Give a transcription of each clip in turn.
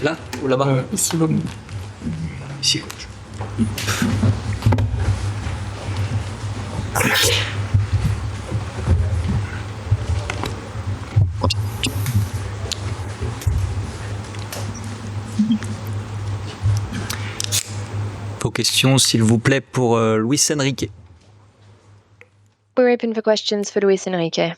Là ou là-bas? Ici, là. Ici, coach. Vos questions, s'il vous plaît, pour Luis Enrique. We're open for questions for Luis Enrique.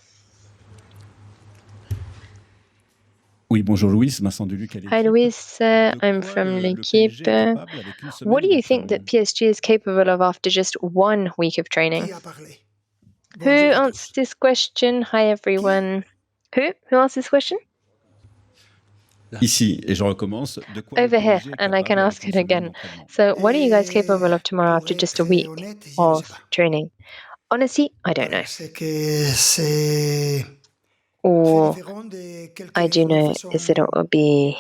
Oui, bonjour Louis, Vincent de Luc. Hi Luis, I'm from L'Équipe. What do you think that PSG is capable of after just 1 week of training? Who answered this question? Hi everyone. Who asked this question? Ici, et je recommence. Over here, and I can ask it again. So, what are you guys capable of tomorrow after just a week of training? Honestly, I don't know. All I do know is that it will be...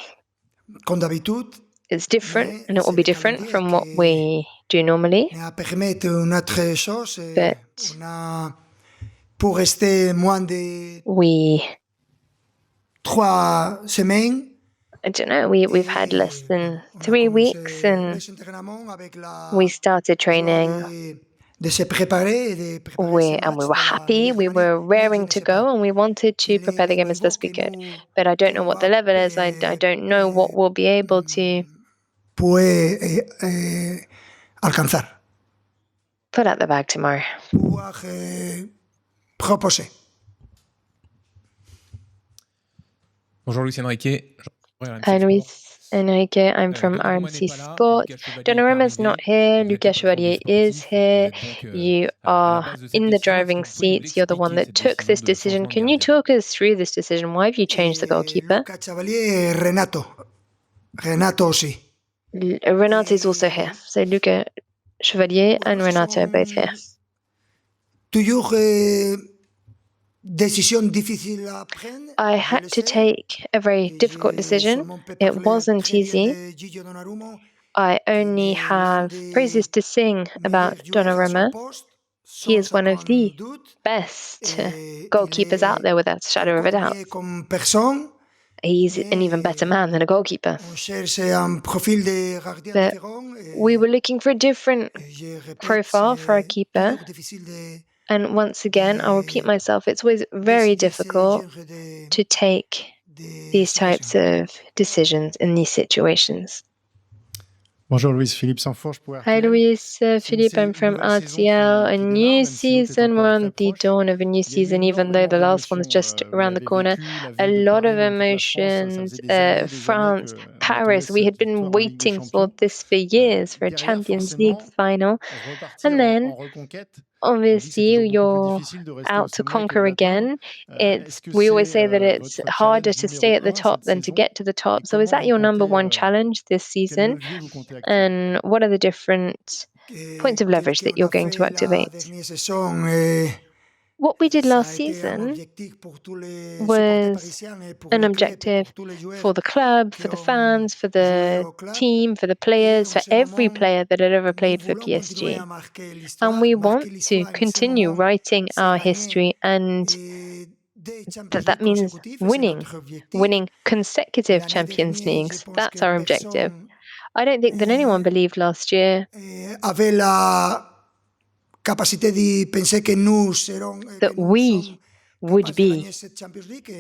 It's different, and it will be different from what we do normally. But we... I don't know, we've had less than 3 weeks and we started training and we were happy, we were raring to go and we wanted to prepare the game as best we could. But I don't know what the level is, I don't know what we'll be able to put out the bag tomorrow. Bonjour Luis Enrique. Hi Luis Enrique, I'm from RMC Sports. Donnarumma's not here, Chevalier is here. You are in the driving seats, you're the one that took this decision. Can you talk us through this decision? Why have you changed the goalkeeper? Renato is also here, so Chevalier and Renato are both here. I had to take a very difficult decision. It wasn't easy. I only have praises to sing about Donnarumma. He is one of the best goalkeepers out there without a shadow of a doubt. He's an even better man than a goalkeeper. But we were looking for a different profile for a keeper. And once again, I'll repeat myself, it's always very difficult to take these types of decisions in these situations. Bonjour Luis, Philippe Sanfourche. Hi Luis, Philippe, I'm from RTL. A new season, we're on the dawn of a new season, even though the last one's just around the corner. A lot of emotions, France, Paris, we had been waiting for this for years, for a Champions League final. And then, obviously, you're out to conquer again. We always say that it's harder to stay at the top than to get to the top. So is that your number one challenge this season? And what are the different points of leverage that you're going to activate? What we did last season was an objective for the club, for the fans, for the team, for the players, for every player that had ever played for PSG. And we want to continue writing our history, and that means winning consecutive Champions Leagues. That's our objective. I don't think that anyone believed last year that we would be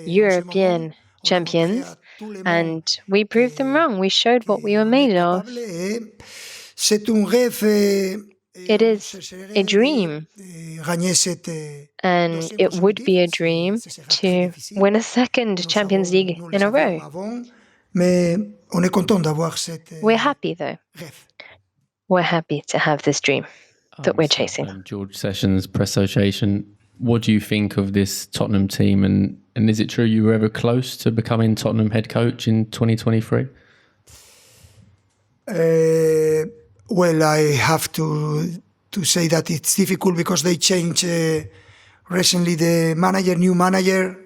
European champions, and we proved them wrong. We showed what we were made of. It is a dream, and it would be a dream to win a second Champions League in a row. We're happy though. We're happy to have this dream that we're chasing. George Sessions, Press Association. What do you think of this Tottenham team, and is it true you were ever close to becoming Tottenham head coach in 2023? Well, I have to say that it's difficult because they changed recently the new manager,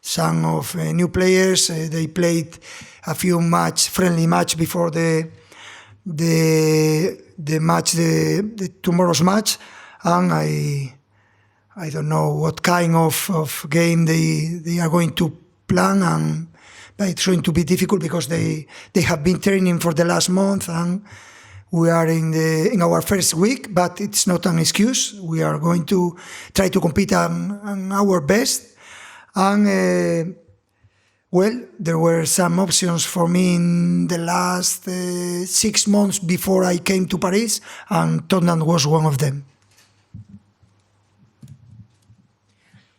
some of new players. They played a few friendly match before the tomorrow's match, and I don't know what kind of game they are going to plan, but it's going to be difficult because they have been training for the last month and we are in our first week, but it's not an excuse. We are going to try to compete on our best. And well, there were some options for me in the last 6 months before I came to Paris, and Tottenham was one of them.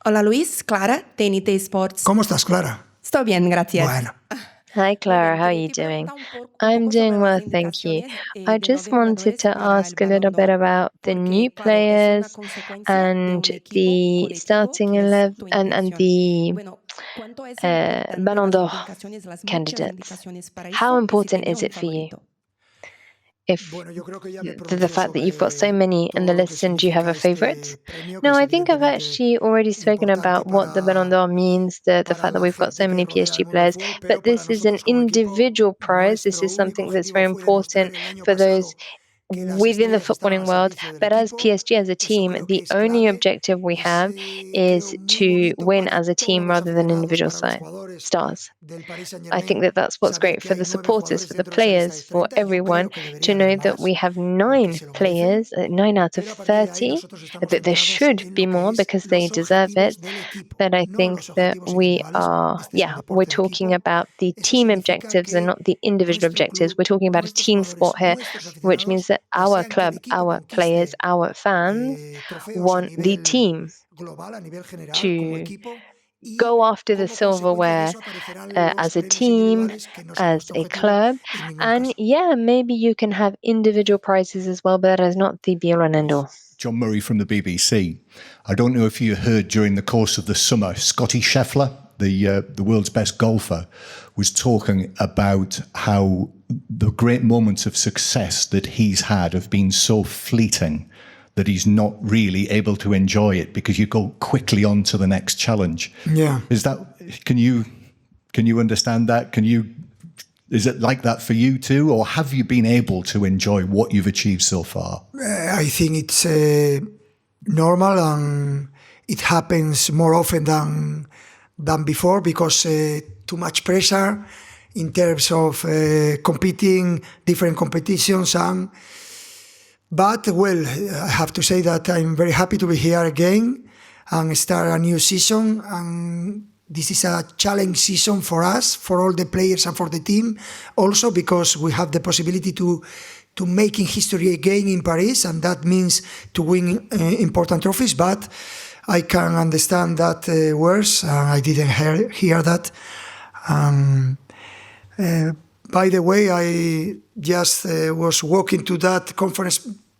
Hola Luis, Clara, TNT Sports. ¿Cómo estás, Clara? Sto bien, gracias. Bueno. Hi, Clara. How are you doing? I'm doing well, thank you. I just wanted to ask a little bit about the new players and the starting 11 and the Ballon d'Or candidates. How important is it for you? If the fact that you've got so many in the list, and do you have a favorite? No, I think I've actually already spoken about what the Ballon d'Or means, the fact that we've got so many PSG players, but this is an individual prize. This is something that's very important for those within the footballing world. But as PSG, as a team, the only objective we have is to win as a team rather than individual stars. I think that that's what's great for the supporters, for the players, for everyone, to know that we have 9 players, 9 out of 30, that there should be more because they deserve it. But I think that we're talking about the team objectives and not the individual objectives. We're talking about a team sport here, which means that our club, our players, our fans want the team to go after the silverware as a team, as a club. And yeah, maybe you can have individual prizes as well, but that is not the be-all and end-all. John Murray from the BBC. I don't know if you heard during the course of the summer, Scotty Scheffler, the world's best golfer, was talking about how the great moments of success that he's had have been so fleeting that he's not really able to enjoy it because you go quickly on to the next challenge. Yeah. Can you understand that? Is it like that for you too? Or have you been able to enjoy what you've achieved so far? I think it's normal and it happens more often than before because too much pressure in terms of competing different competitions. But well, I have to say that I'm very happy to be here again and start a new season. And this is a challenge season for us, for all the players and for the team. Also because we have the possibility to making history again in Paris, and that means to win important trophies. But I can understand that words. I didn't hear that. By the way, I just was walking to that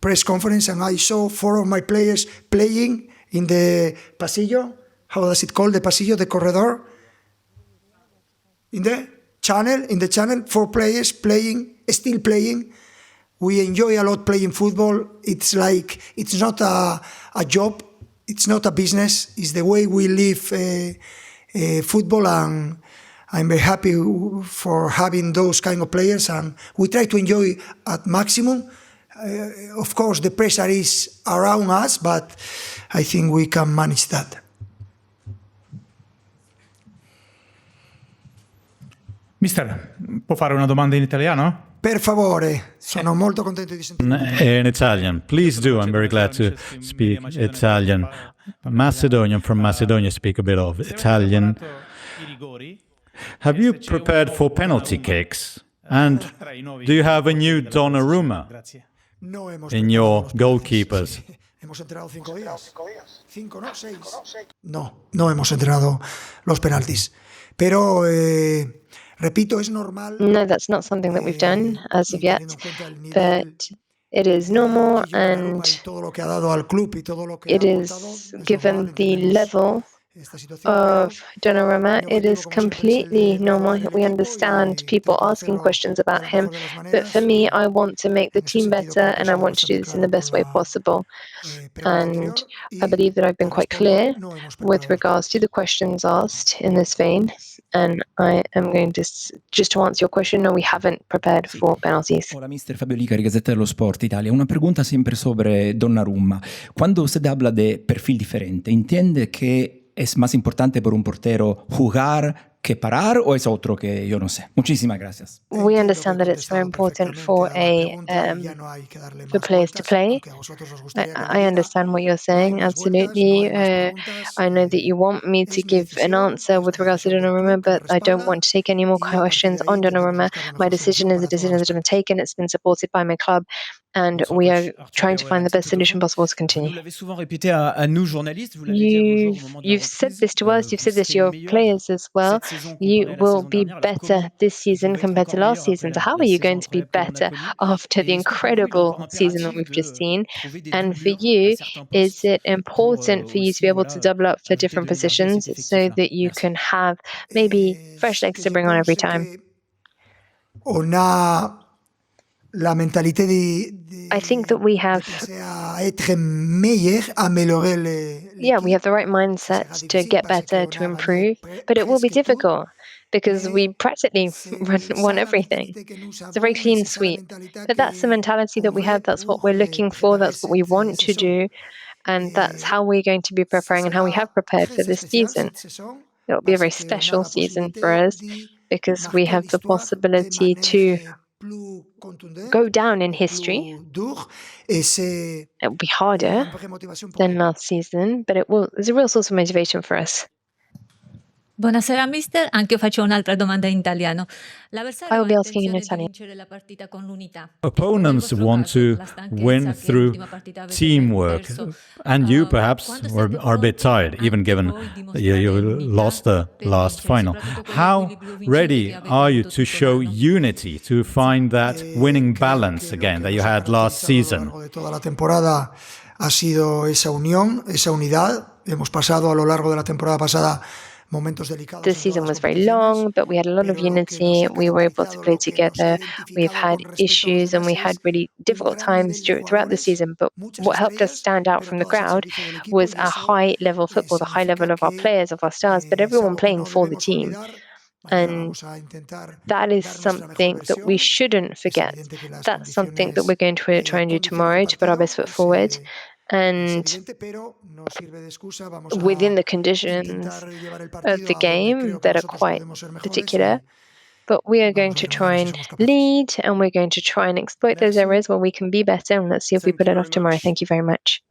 press conference, and I saw 4 of my players playing in the pasillo. How does it call the pasillo, the corredor? In the channel, 4 players playing, still playing. We enjoy a lot playing football. It's like, it's not a job, it's not a business, it's the way we live football, and I'm very happy for having those kind of players, and we try to enjoy at maximum. Of course, the pressure is around us, but I think we can manage that. Mister, può fare una domanda in italiano? Per favore, sono molto contento di sentire. In Italian, please do. I'm very glad to speak Italian. Macedonian, from Macedonia, speak a bit of Italian. Have you prepared for penalty kicks? And do you have a new Donnarumma in your goalkeepers? Hemos entrenado 5 días. 5, no, 6. No hemos entrenado los penaltis. Pero, repito, es normal. No, that's not something that we've done as of yet, but it is normal, and it is, given the level of Donnarumma, it is completely normal. We understand people asking questions about him, but for me, I want to make the team better, and I want to do this in the best way possible. And I believe that I've been quite clear with regards to the questions asked in this vein. And I am going to, just to answer your question, no, we haven't prepared for penalties. Hola, Mr. Fabio Lica, Gazeta dello Sport Italia. Una pregunta siempre sobre Donnarumma. Cuando usted habla de perfil diferente, ¿entiende que es más importante para un portero jugar que parar o es otro que yo no sé? Muchísimas gracias. We understand that it's very important for for players to play. I understand what you're saying, absolutely. I know that you want me to give an answer with regards to Donnarumma, but I don't want to take any more questions on Donnarumma. My decision is a decision that I've been taken. It's been supported by my club, and we are trying to find the best solution possible to continue. You've said this to us, you've said this to your players as well. You will be better this season compared to last season. So how are you going to be better after the incredible season that we've just seen? And for you, is it important for you to be able to double up for different positions so that you can have maybe fresh legs to bring on every time? I think that we have we have the right mindset to get better, to improve, but it will be difficult because we practically won everything. It's a very clean sweep. But that's the mentality that we have, that's what we're looking for, that's what we want to do, and that's how we're going to be preparing and how we have prepared for this season. It will be a very special season for us because we have the possibility to go down in history. It will be harder than last season, but it's a real source of motivation for us. Buonasera mister, anche io faccio un'altra domanda in italiano. I will be asking in Italian. Opponents want to win through teamwork, and you perhaps are a bit tired, even given you lost the last final. How ready are you to show unity, to find that winning balance again that you had last season? Ha sido esa unión, esa unidad. Hemos pasado a lo largo de la temporada pasada. The season was very long, but we had a lot of unity. We were able to play together. We've had issues and we had really difficult times throughout the season. But what helped us stand out from the crowd was a high level football, the high level of our players, of our stars, but everyone playing for the team. And that is something that we shouldn't forget. That's something that we're going to try and do tomorrow to put our best foot forward. And within the conditions of the game that are quite particular, but we are going to try and lead and we're going to try and exploit those areas where we can be better, and let's see if we put it off tomorrow. Thank you very much.